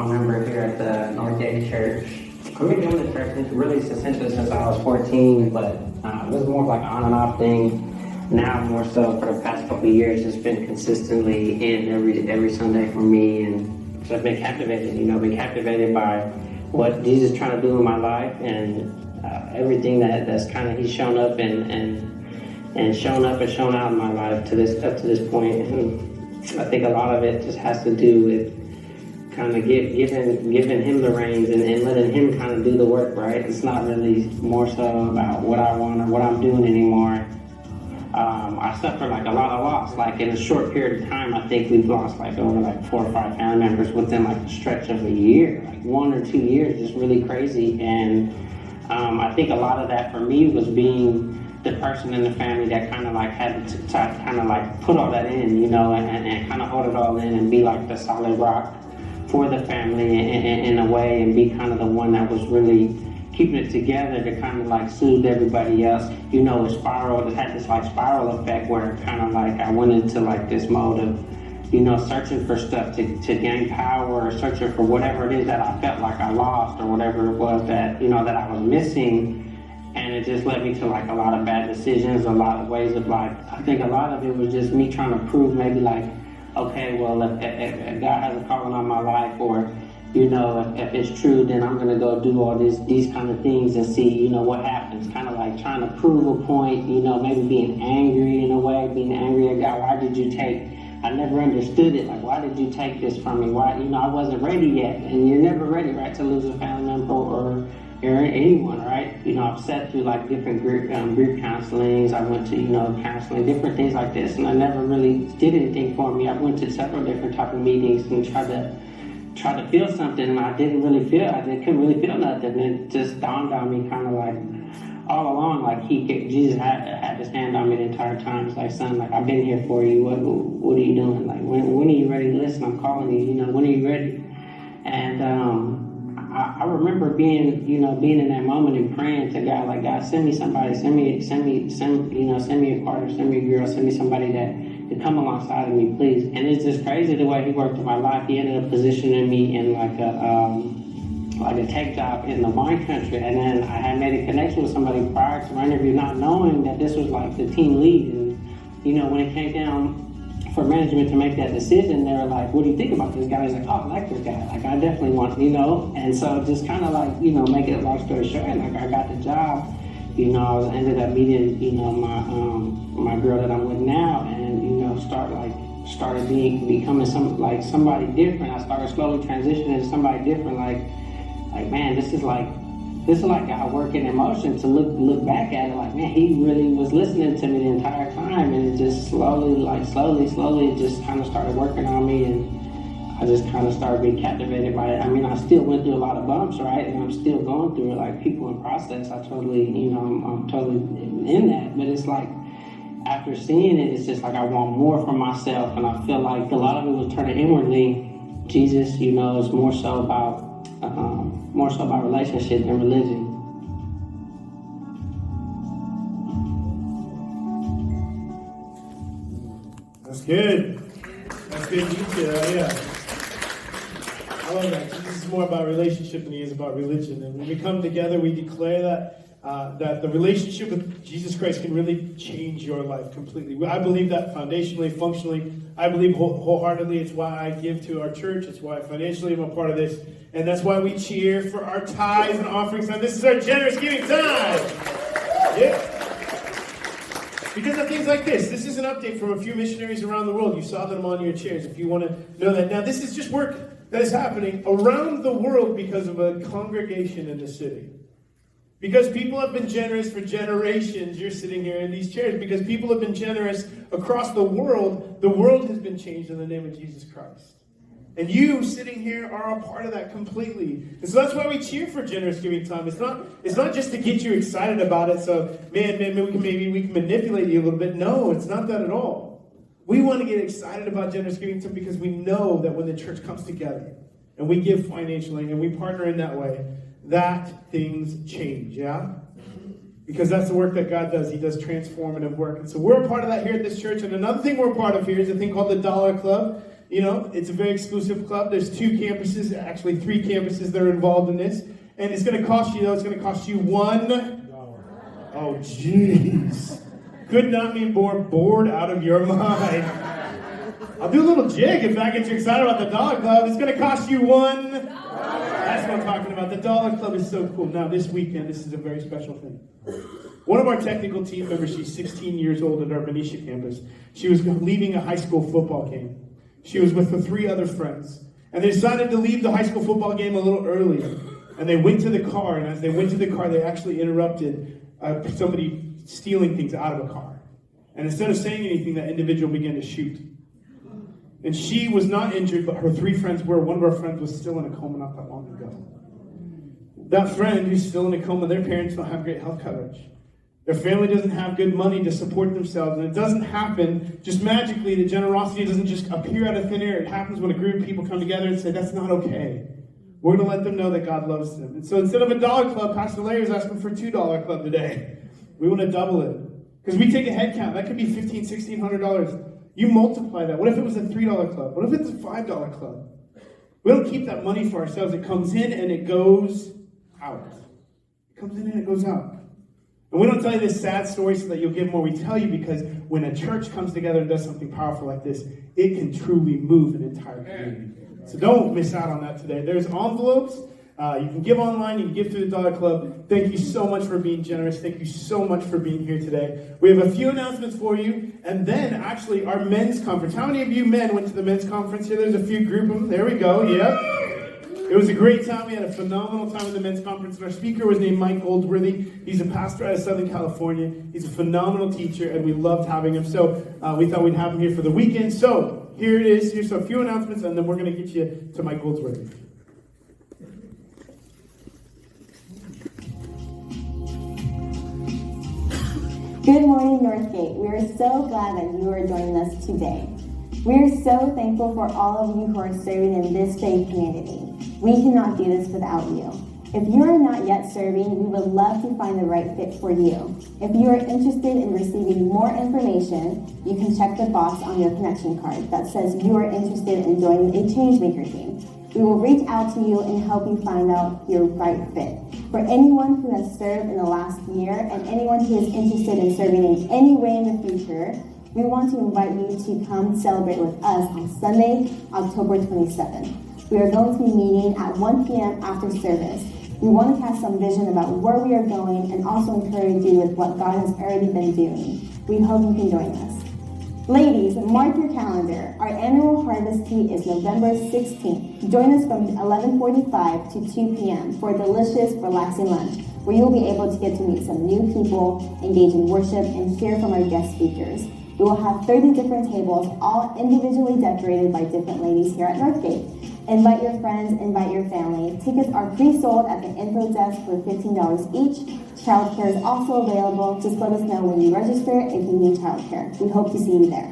member here at the Northgate Church. I've been doing the church really essentially since I was 14, but it was more of like an on and off thing. Now more so for the past couple of years, it's been consistently in every Sunday for me, and so I've been captivated by what Jesus is trying to do in my life, and everything that's kind of He's shown up and shown out in my life up to this point. And I think a lot of it just has to do with kind of giving Him the reins and letting Him kind of do the work, right? It's not really more so about what I want or what I'm doing anymore. I suffer like a lot of loss. Like in a short period of time, I think we've lost like over like 4 or 5 family members within like a stretch of a year, like 1 or 2 years, just really crazy. And I think a lot of that for me was being the person in the family that kind of like had to kind of like put all that in, and kind of hold it all in and be like the solid rock for the family in a way, and be kind of the one that was really keeping it together to kind of like soothe everybody else. It had this like spiral effect where kind of like I went into like this mode of, searching for stuff to gain power, or searching for whatever it is that I felt like I lost, or whatever it was that, that I was missing. And it just led me to like a lot of bad decisions, a lot of ways of like, I think a lot of it was just me trying to prove maybe like, okay, well, if God has a calling on my life, or, if it's true, then I'm going to go do all these kind of things and see, what happens. Kind of like trying to prove a point, maybe being angry in a way, being angry at God. Why did you take, I never understood it. Like, why did you take this from me? Why, I wasn't ready yet. And you're never ready, right, to lose a family member or anyone, right? I've sat through like different group counselings. I went to, counseling, different things like this, and I never really did anything for me. I went to several different type of meetings and tried to feel something, and I couldn't really feel nothing. And it just dawned on me kind of like all along, like Jesus had his hand on me the entire time. It's like, son, like, I've been here for you. What are you doing? Like, when are you ready to listen? I'm calling you, when are you ready? And I remember being in that moment and praying to God, like, God, send me somebody, send me a partner, send me a girl, send me somebody that to come alongside of me, please. And it's just crazy the way He worked in my life. He ended up positioning me in like a tech job in the wine country, and then I had made a connection with somebody prior to my interview, not knowing that this was like the team lead. And when it came down for management to make that decision, they were like, what do you think about this guy? He's like, oh, I like this guy. Like, I definitely want, and so just kind of like, make it a long story short, like, I got the job. I ended up meeting, my girl that I'm with now, and, started becoming somebody different. I started slowly transitioning to somebody different. Like, man, this is like God working in motion. To look back at it, like, man, He really was listening to me the entire time, and it just slowly, it just kind of started working on me, and I just kind of started being captivated by it. I mean, I still went through a lot of bumps, right? And I'm still going through it, like people in process. I totally, I'm totally in that. But it's like, after seeing it, it's just like I want more for myself. And I feel like a lot of it was turning inwardly. Jesus, is more so about relationship than religion. That's good. That's good detail, yeah. I love that. Jesus is more about relationship than He is about religion. And when we come together, we declare that the relationship with Jesus Christ can really change your life completely. I believe that foundationally, functionally. I believe wholeheartedly. It's why I give to our church. It's why financially I'm a part of this. And that's why we cheer for our tithes and offerings time. This is our generous giving time. Yeah. Because of things like this. This is an update from a few missionaries around the world. You saw them on your chairs if you want to know that. Now, this is just work that is happening around the world because of a congregation in the city. Because people have been generous for generations. You're sitting here in these chairs. Because people have been generous across the world has been changed in the name of Jesus Christ. And you sitting here are a part of that completely. And so that's why we cheer for generous giving time. It's not just to get you excited about it. So, maybe we can manipulate you a little bit. No, it's not that at all. We want to get excited about generous giving time because we know that when the church comes together and we give financially and we partner in that way, that things change, yeah? Because that's the work that God does. He does transformative work. And so we're a part of that here at this church. And another thing we're a part of here is a thing called the Dollar Club. You know, it's a very exclusive club. There's 2 campuses, actually 3 campuses that are involved in this. And it's going to cost you, though, it's going to cost you $1. Oh, jeez. Could not be more bored out of your mind. I'll do a little jig if that gets you excited about the Dollar Club. It's going to cost you $1. That's what I'm talking about. The Dollar Club is so cool. Now, this weekend, this is a very special thing. One of our technical team members, she's 16 years old at our Benicia campus. She was leaving a high school football game. She was with her 3 other friends. And they decided to leave the high school football game a little earlier. And they went to the car, and as they went to the car, they actually interrupted somebody stealing things out of a car. And instead of saying anything, that individual began to shoot. And she was not injured, but her 3 friends were. One of our friends was still in a coma not that long ago. That friend who's still in a coma, their parents don't have great health coverage. Their family doesn't have good money to support themselves. And it doesn't happen just magically. The generosity doesn't just appear out of thin air. It happens when a group of people come together and say, that's not okay. We're going to let them know that God loves them. And so instead of a $1 club, Pastor Larry is asking for a $2 club today. We want to double it. Because we take a head count. That could be $1,500, $1,600. You multiply that. What if it was a $3 club? What if it's a $5 club? We don't keep that money for ourselves. It comes in and it goes out. It comes in and it goes out. And we don't tell you this sad story so that you'll give more. We tell you because when a church comes together and does something powerful like this, it can truly move an entire community. So don't miss out on that today. There's envelopes. You can give online. You can give through the Dollar Club. Thank you so much for being generous. Thank you so much for being here today. We have a few announcements for you. And then, actually, our men's conference. How many of you men went to the men's conference here? There's a few group of them. There we go. Yep. It was a great time. We had a phenomenal time at the men's conference. And our speaker was named Mike Goldsworthy. He's a pastor out of Southern California. He's a phenomenal teacher, and we loved having him. So we thought we'd have him here for the weekend. So here it is. Here's a few announcements, and then we're going to get you to Mike Goldsworthy. Good morning, Northgate. We are so glad that you are joining us today. We are so thankful for all of you who are serving in this faith community. We cannot do this without you. If you are not yet serving, we would love to find the right fit for you. If you are interested in receiving more information, you can check the box on your connection card that says you are interested in joining a Changemaker team. We will reach out to you and help you find out your right fit. For anyone who has served in the last year and anyone who is interested in serving in any way in the future, we want to invite you to come celebrate with us on Sunday, October 27th. We are going to be meeting at 1 p.m. after service. We want to cast some vision about where we are going and also encourage you with what God has already been doing. We hope you can join us. Ladies, mark your calendar. Our annual harvest tea is November 16th. Join us from 11:45 to 2 p.m. for a delicious, relaxing lunch, where you'll be able to get to meet some new people, engage in worship, and hear from our guest speakers. We will have 30 different tables, all individually decorated by different ladies here at Northgate. Invite your friends, invite your family. Tickets are pre-sold at the info desk for $15 each. Childcare is also available. Just let us know when you register if you need childcare. We hope to see you there.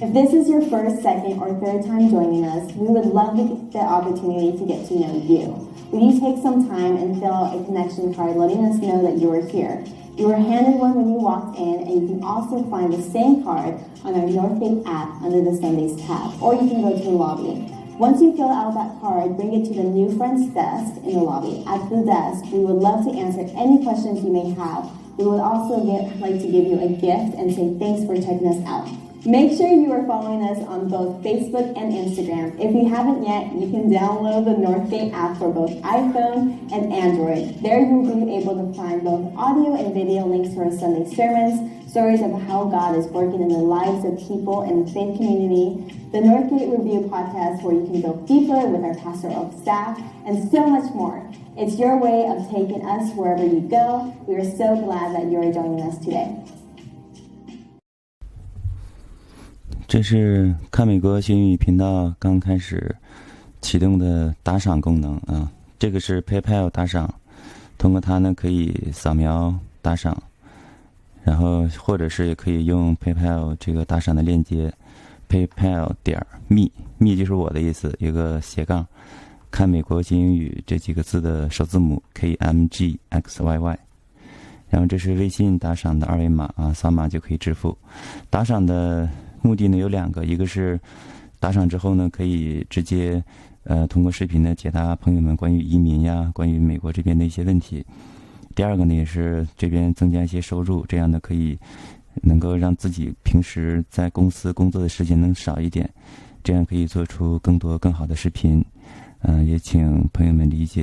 If this is your first, second, or third time joining us, we would love the opportunity to get to know you. Will you take some time and fill out a connection card letting us know that you are here? You were handed one when you walked in, and you can also find the same card on our Northgate app under the Sundays tab, or you can go to the lobby. Once you fill out that card, bring it to the new friends desk in the lobby. At the desk, we would love to answer any questions you may have. We would also like to give you a gift and say thanks for checking us out. Make sure you are following us on both Facebook and Instagram. If you haven't yet, you can download the Northgate app for both iPhone and Android. There you will be able to find both audio and video links to our Sunday sermons, stories of how God is working in the lives of people in the faith community, the Northgate Review podcast where you can go deeper with our pastoral staff, and so much more. It's your way of taking us wherever you go. We are so glad that you are joining us today. 这是看美国学英语频道刚开始启动的打赏功能啊，这个是 PayPal 打赏，通过它呢可以扫描打赏，然后或者是也可以用 PayPal 这个打赏的链接 PayPal.me 就是我的意思，一个斜杠看美国学英语这几个字的首字母 KMGXYY， 然后这是微信打赏的二维码啊，扫码就可以支付。打赏的目的呢有两个，一个是打赏之后呢，可以直接通过视频呢解答朋友们关于移民呀、关于美国这边的一些问题。第二个呢，也是这边增加一些收入，这样呢能够让自己平时在公司工作的时间能少一点，这样可以做出更多更好的视频。也请朋友们理解。